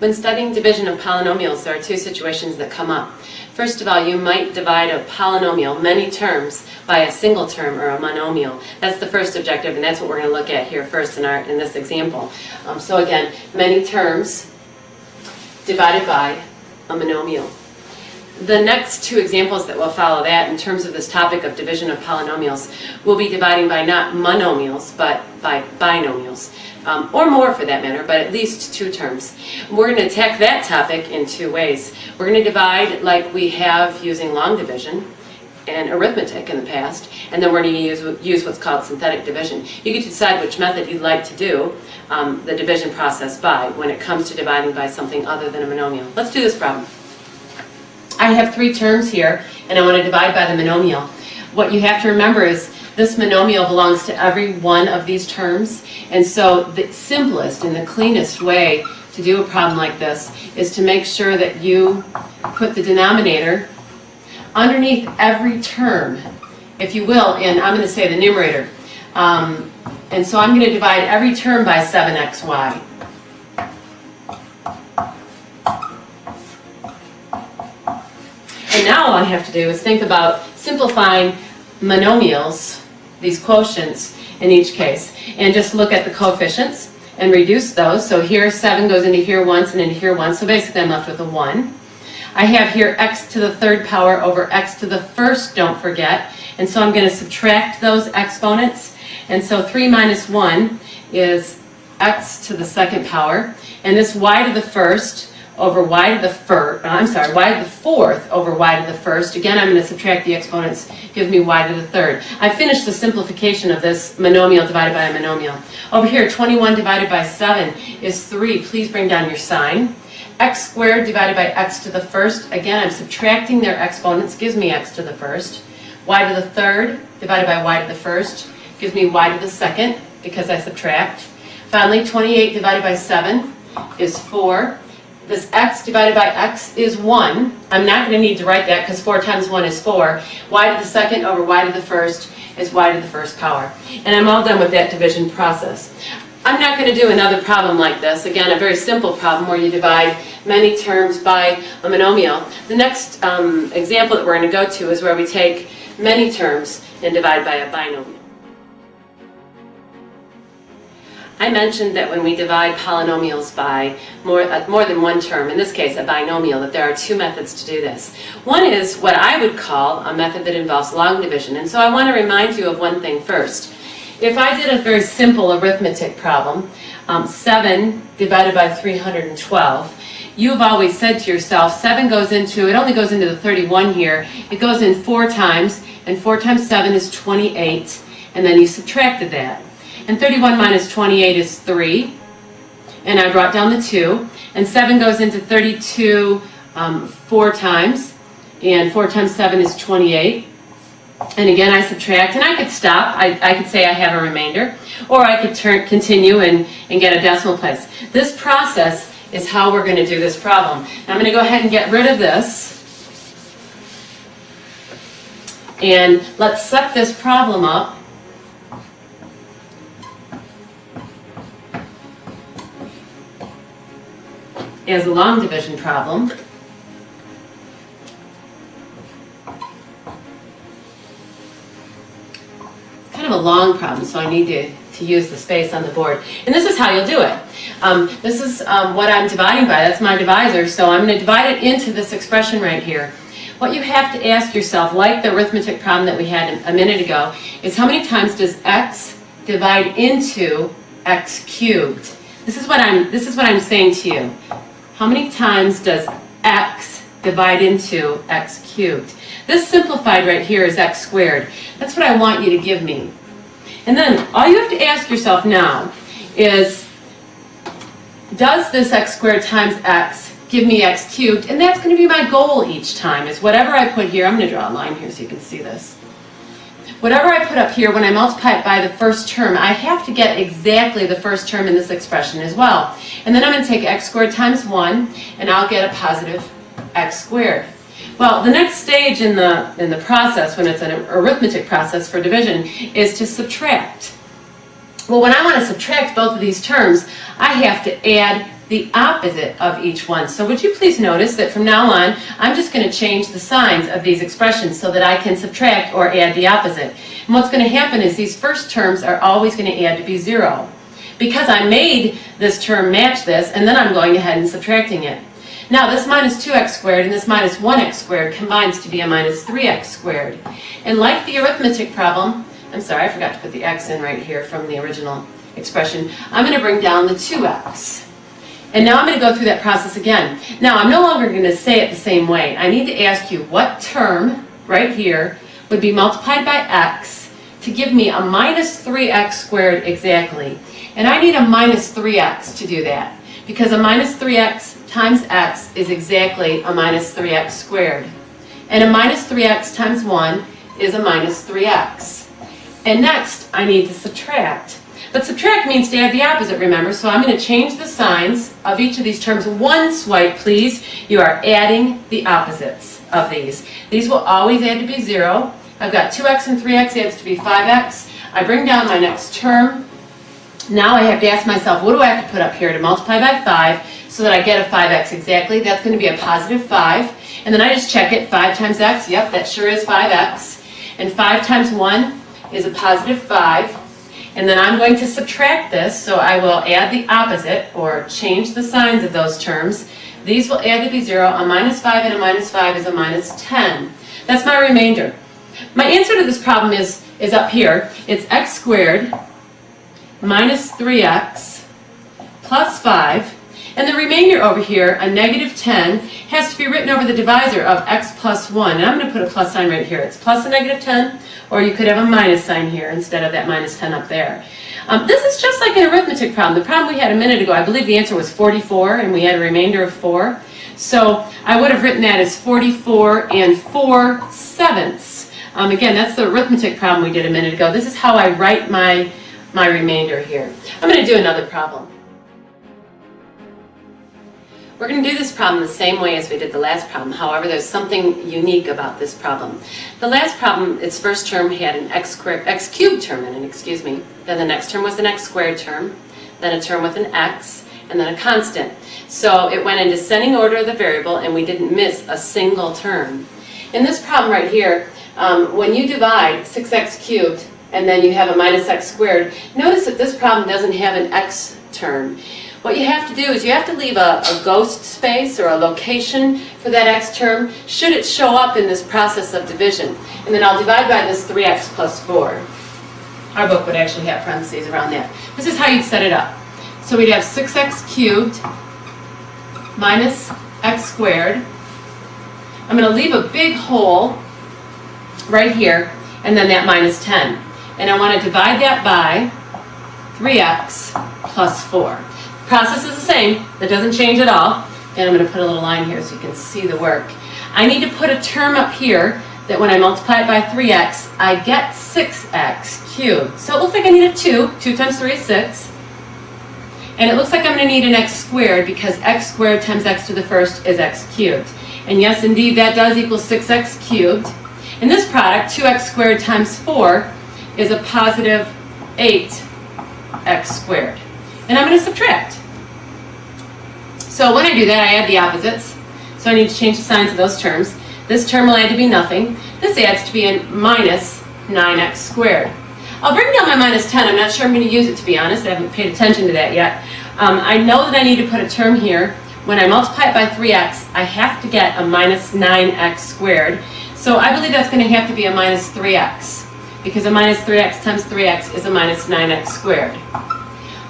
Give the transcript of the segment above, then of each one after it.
When studying division of polynomials, there are two situations that come up. First of all, you might divide a polynomial, many terms, by a single term or a monomial. That's the first objective, and that's what we're going to look at here first in this example. So again, many terms divided by a monomial. The next two examples that will follow that in terms of this topic of division of polynomials will be dividing by not monomials, but by binomials. Or more for that matter, but at least two terms. We're going to attack that topic in two ways. We're going to divide like we have using long division and arithmetic in the past, and then we're going to use what's called synthetic division. You get to decide which method you'd like to do the division process by when it comes to dividing by something other than a monomial. Let's do this problem. I have three terms here, and I want to divide by the monomial. What you have to remember is this monomial belongs to every one of these terms, and so the simplest and the cleanest way to do a problem like this is to make sure that you put the denominator underneath every term, if you will, and I'm going to say the numerator. And so I'm going to divide every term by 7xy. And now all I have to do is think about simplifying monomials, these quotients in each case, and just look at the coefficients and reduce those. So here 7 goes into here once and into here once, so basically I'm left with a 1. I have here x to the third power over x to the first, don't forget, and so I'm going to subtract those exponents, and so 3 minus 1 is x to the second power, and this y to the first over y to the y to the fourth over y to the first. Again, I'm going to subtract the exponents, gives me y to the third. I finished the simplification of this monomial divided by a monomial. Over here, 21 divided by 7 is 3. Please bring down your sign. X squared divided by x to the first. Again, I'm subtracting their exponents, gives me x to the first. Y to the third divided by y to the first gives me y to the second because I subtract. Finally, 28 divided by 7 is 4. This x divided by x is 1. I'm not going to need to write that because 4 times 1 is 4. Y to the second over y to the first is y to the first power. And I'm all done with that division process. I'm not going to do another problem like this. Again, a very simple problem where you divide many terms by a monomial. The next example that we're going to go to is where we take many terms and divide by a binomial. I mentioned that when we divide polynomials by more than one term, in this case a binomial, that there are two methods to do this. One is what I would call a method that involves long division, and so I want to remind you of one thing first. If I did a very simple arithmetic problem, 7 divided by 312, you've always said to yourself, 7 goes into, it only goes into the 31 here, it goes in 4 times, and 4 times 7 is 28, and then you subtracted that. And 31 minus 28 is 3, and I brought down the 2, and 7 goes into 32 4 times, and 4 times 7 is 28. And again, I subtract, and I could stop. I could say I have a remainder, or I could continue and get a decimal place. This process is how we're going to do this problem. Now I'm going to go ahead and get rid of this. And let's set this problem up as a long division problem. Kind of a long problem, so I need to use the space on the board. And this is how you'll do it. This is what I'm dividing by. That's my divisor, so I'm going to divide it into this expression right here. What you have to ask yourself, like the arithmetic problem that we had a minute ago, is how many times does x divide into x cubed? This is what I'm saying to you. How many times does x divide into x cubed? This simplified right here is x squared. That's what I want you to give me. And then all you have to ask yourself now is, does this x squared times x give me x cubed? And that's going to be my goal each time, is whatever I put here. I'm going to draw a line here so you can see this. Whatever I put up here, when I multiply it by the first term, I have to get exactly the first term in this expression as well. And then I'm going to take x squared times 1, and I'll get a positive x squared. Well, the next stage in the process, when it's an arithmetic process for division, is to subtract. Well, when I want to subtract both of these terms, I have to add the opposite of each one. So would you please notice that from now on, I'm just going to change the signs of these expressions so that I can subtract or add the opposite. And what's going to happen is these first terms are always going to add to be 0. Because I made this term match this, and then I'm going ahead and subtracting it. Now this minus 2x squared and this minus 1x squared combines to be a minus 3x squared. And like the arithmetic problem, I'm sorry, I forgot to put the x in right here from the original expression, I'm going to bring down the 2x. And now I'm going to go through that process again. Now I'm no longer going to say it the same way. I need to ask you what term right here would be multiplied by x to give me a minus 3x squared exactly. And I need a minus 3x to do that, because a minus 3x times x is exactly a minus 3x squared. And a minus 3x times 1 is a minus 3x. And next, I need to subtract. But subtract means to add the opposite, remember? So I'm going to change the signs of each of these terms. One swipe, please. You are adding the opposites of these. These will always add to be 0. I've got 2x and 3x adds to be 5x. I bring down my next term. Now I have to ask myself, what do I have to put up here to multiply by 5 so that I get a 5x exactly? That's going to be a positive 5. And then I just check it. 5 times x, yep, that sure is 5x. And 5 times 1 is a positive 5. And then I'm going to subtract this, so I will add the opposite, or change the signs of those terms. These will add to be 0. A minus 5 and a minus 5 is a minus 10. That's my remainder. My answer to this problem is up here. It's x squared minus 3x plus 5. And the remainder over here, a negative 10, has to be written over the divisor of x plus 1. And I'm going to put a plus sign right here. It's plus a negative 10, or you could have a minus sign here instead of that minus 10 up there. This is just like an arithmetic problem. The problem we had a minute ago, I believe the answer was 44, and we had a remainder of 4. So I would have written that as 44 and 4/7. Again, that's the arithmetic problem we did a minute ago. This is how I write my remainder here. I'm going to do another problem. We're going to do this problem the same way as we did the last problem. However, there's something unique about this problem. The last problem, its first term had an x cubed term in it, Then the next term was an x squared term, then a term with an x, and then a constant. So it went in descending order of the variable, and we didn't miss a single term. In this problem right here, when you divide 6x cubed and then you have a minus x squared, notice that this problem doesn't have an x term. What you have to do is you have to leave a ghost space or a location for that x term should it show up in this process of division. And then I'll divide by this 3x plus 4. Our book would actually have parentheses around that. This is how you'd set it up. So we'd have 6x cubed minus x squared. I'm going to leave a big hole right here, and then that minus 10. And I want to divide that by 3x plus 4. Process is the same. That doesn't change at all. And I'm going to put a little line here so you can see the work. I need to put a term up here that when I multiply it by 3x, I get 6x cubed. So it looks like I need a 2. 2 times 3 is 6. And it looks like I'm going to need an x squared because x squared times x to the first is x cubed. And yes, indeed, that does equal 6x cubed. In this product, 2x squared times 4 is a positive 8x squared. And I'm going to subtract. So when I do that, I add the opposites. So I need to change the signs of those terms. This term will add to be nothing. This adds to be a minus 9x squared. I'll bring down my minus 10. I'm not sure I'm going to use it, to be honest. I haven't paid attention to that yet. I know that I need to put a term here. When I multiply it by 3x, I have to get a minus 9x squared. So I believe that's going to have to be a minus 3x, because a minus 3x times 3x is a minus 9x squared.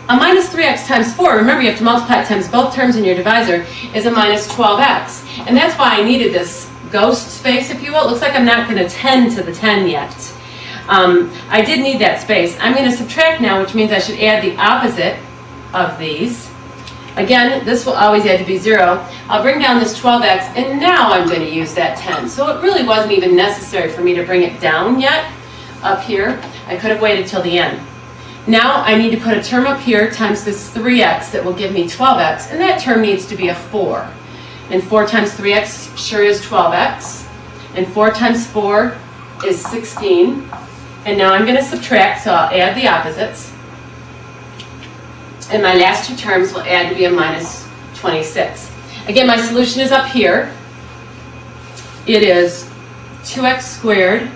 A minus 3x times 4, remember you have to multiply it times both terms in your divisor, is a minus 12x. And that's why I needed this ghost space, if you will. It looks like I'm not going to tend to the 10 yet. I did need that space. I'm going to subtract now, which means I should add the opposite of these. Again, this will always add to be 0. I'll bring down this 12x, and now I'm going to use that 10. So it really wasn't even necessary for me to bring it down yet up here. I could have waited till the end. Now I need to put a term up here times this 3x that will give me 12x, and that term needs to be a 4. And 4 times 3x sure is 12x, and 4 times 4 is 16. And now I'm going to subtract, so I'll add the opposites. And my last two terms will add to be a minus 26. Again, my solution is up here. It is 2x squared,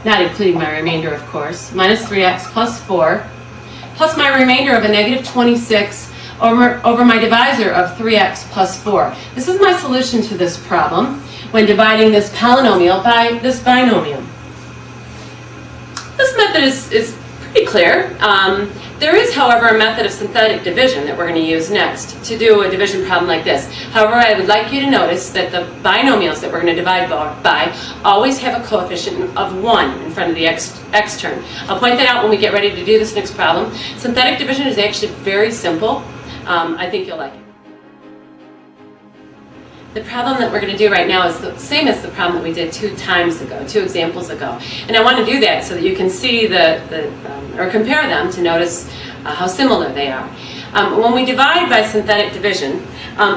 not including my remainder, of course, minus 3x plus 4, plus my remainder of a negative 26 over my divisor of 3x plus 4. This is my solution to this problem when dividing this polynomial by this binomial. This method is pretty clear. There is, however, a method of synthetic division that we're going to use next to do a division problem like this. However, I would like you to notice that the binomials that we're going to divide by always have a coefficient of 1 in front of the x term. I'll point that out when we get ready to do this next problem. Synthetic division is actually very simple. I think you'll like it. The problem that we're going to do right now is the same as the problem that we did two examples ago. And I want to do that so that you can see or compare them to notice how similar they are. When we divide by synthetic division,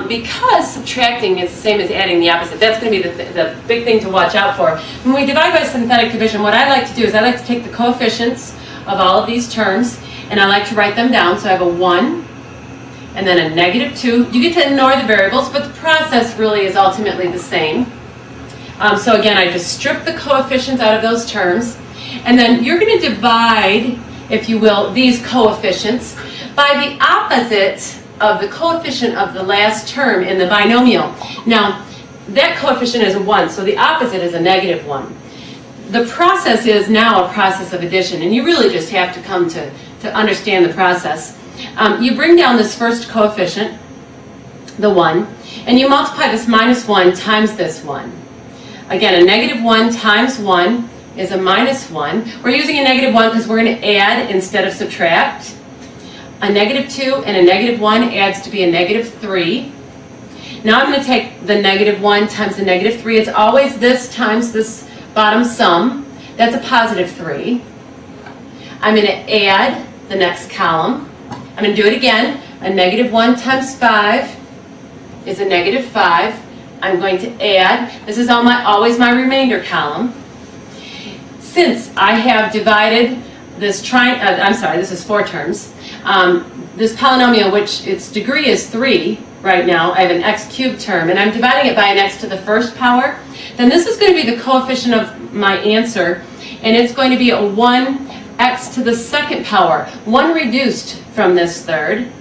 because subtracting is the same as adding the opposite, that's going to be the big thing to watch out for. When we divide by synthetic division, what I like to do is I like to take the coefficients of all of these terms, and I like to write them down. So I have a 1, and then a negative 2. You get to ignore the variables, but the process really is ultimately the same. So again, I just strip the coefficients out of those terms, and then you're going to divide, if you will, these coefficients by the opposite of the coefficient of the last term in the binomial. Now, that coefficient is a 1, so the opposite is a negative 1. The process is now a process of addition, and you really just have to come to understand the process. You bring down this first coefficient, the 1, and you multiply this minus 1 times this 1. Again, a negative 1 times 1 is a minus 1. We're using a negative 1 because we're going to add instead of subtract. A negative 2 and a negative 1 adds to be a negative 3. Now I'm going to take the negative 1 times the negative 3. It's always this times this bottom sum. That's a positive 3. I'm going to add the next column. I'm going to do it again. A negative 1 times 5 is a negative 5. I'm going to add, this is always my remainder column. Since I have divided this this is 4 terms. This polynomial, which its degree is 3 right now, I have an x cubed term, and I'm dividing it by an x to the first power, then this is going to be the coefficient of my answer, and it's going to be a 1x to the second power, 1 reduced from this third.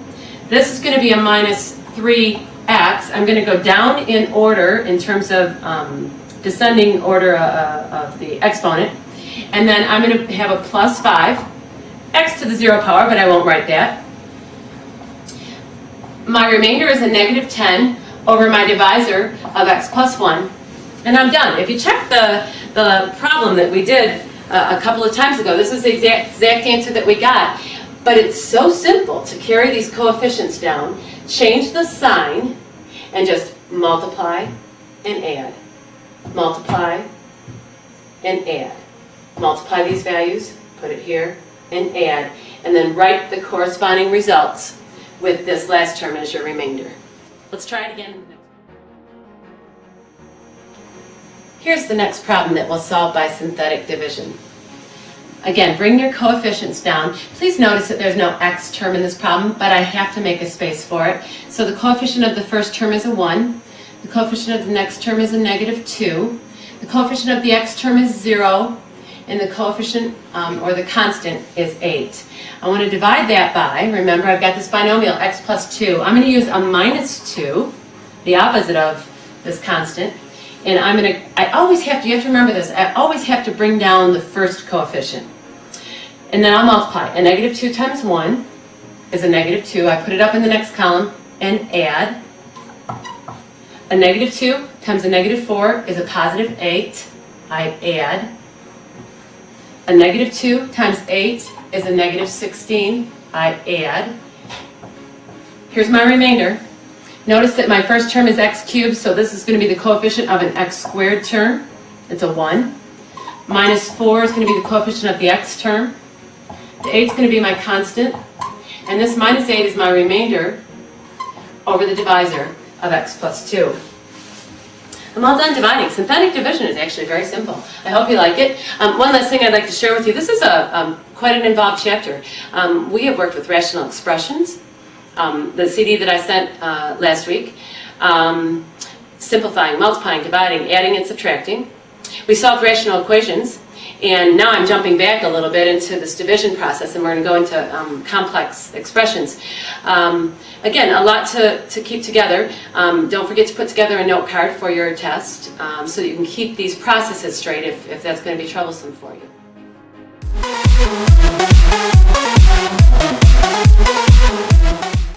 This is going to be a minus 3x. I'm going to go down in order in terms of descending order of the exponent. And then I'm going to have a plus 5, x to the 0 power, but I won't write that. My remainder is a negative 10 over my divisor of x plus 1. And I'm done. If you check the problem that we did a couple of times ago, this is the exact answer that we got. But it's so simple to carry these coefficients down, change the sign, and just multiply and add. Multiply and add. Multiply these values, put it here, and add. And then write the corresponding results with this last term as your remainder. Let's try it again. Here's the next problem that we'll solve by synthetic division. Again, bring your coefficients down. Please notice that there's no x term in this problem, but I have to make a space for it. So the coefficient of the first term is a 1. The coefficient of the next term is a negative 2. The coefficient of the x term is 0. And the coefficient, or the constant, is 8. I want to divide that by, remember I've got this binomial, x plus 2. I'm going to use a minus 2, the opposite of this constant. And you have to remember this, I always have to bring down the first coefficient. And then I'll multiply. A negative 2 times 1 is a negative 2. I put it up in the next column and add. A negative 2 times a negative 4 is a positive 8. I add. A negative 2 times 8 is a negative 16. I add. Here's my remainder. Notice that my first term is x cubed, so this is going to be the coefficient of an x squared term. It's a 1. Minus 4 is going to be the coefficient of the x term. The 8 is going to be my constant. And this minus 8 is my remainder over the divisor of x plus 2. I'm all done dividing. Synthetic division is actually very simple. I hope you like it. One last thing I'd like to share with you. This is quite an involved chapter. We have worked with rational expressions. the CD that I sent last week. Simplifying, multiplying, dividing, adding, and subtracting. We solved rational equations, and now I'm jumping back a little bit into this division process, and we're going to go into complex expressions. Again, a lot to keep together. Don't forget to put together a note card for your test so that you can keep these processes straight if that's going to be troublesome for you.